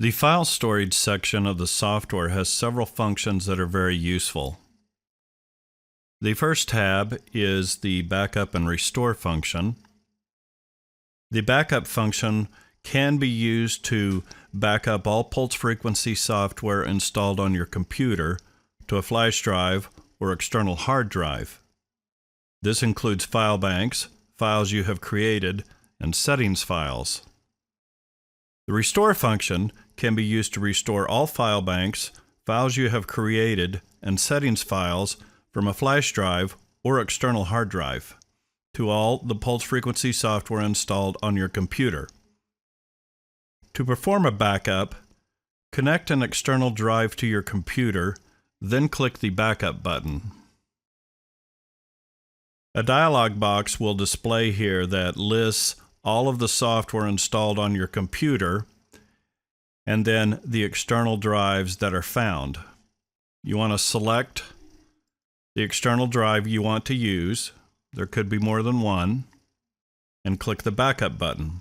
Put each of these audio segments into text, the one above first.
The file storage section of the software has several functions that are very useful. The first tab is the backup and restore function. The backup function can be used to back up all pulse frequency software installed on your computer to a flash drive or external hard drive. This includes FileBanks, files you have created, and settings files. The restore function can be used to restore all FileBanks, files you have created, and settings files from a flash drive or external hard drive to all the pulse frequency software installed on your computer. To perform a backup, connect an external drive to your computer, then click the Backup button. A dialog box will display here that lists all of the software installed on your computer and then the external drives that are found. You want to select the external drive you want to use. There could be more than one, and click the Backup button.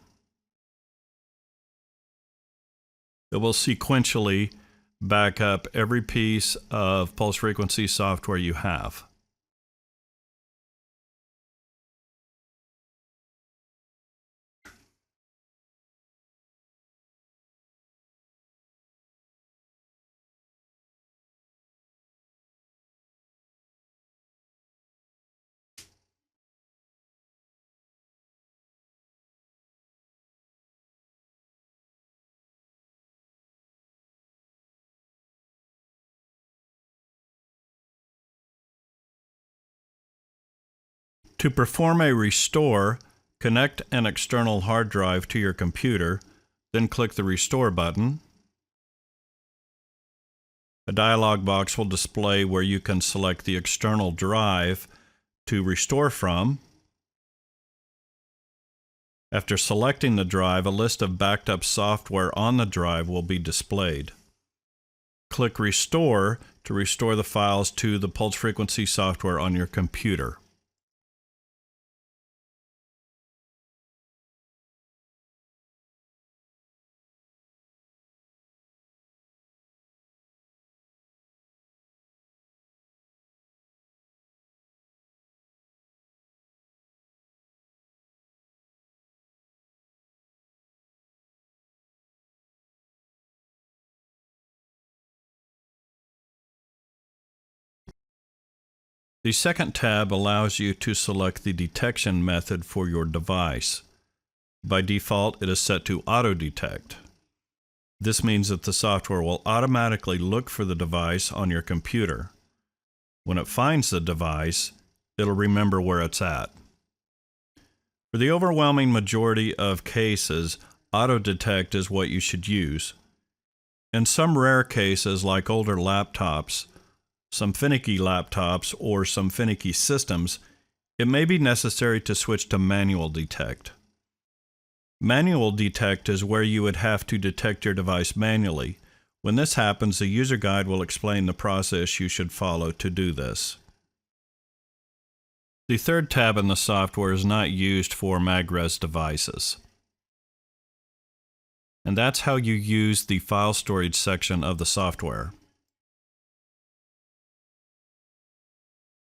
It will sequentially back up every piece of pulse frequency software you have. To perform a restore, connect an external hard drive to your computer, then click the Restore button. A dialog box will display where you can select the external drive to restore from. After selecting the drive, a list of backed up software on the drive will be displayed. Click Restore to restore the files to the pulse frequency software on your computer. The second tab allows you to select the detection method for your device. By default, it is set to Auto Detect. This means that the software will automatically look for the device on your computer. When it finds the device, it'll remember where it's at. For the overwhelming majority of cases, Auto Detect is what you should use. In some rare cases, like older laptops, some finicky laptops, or some finicky systems, it may be necessary to switch to Manual Detect. Manual Detect is where you would have to detect your device manually. When this happens, the user guide will explain the process you should follow to do this. The third tab in the software is not used for MagRez devices. And that's how you use the file storage section of the software.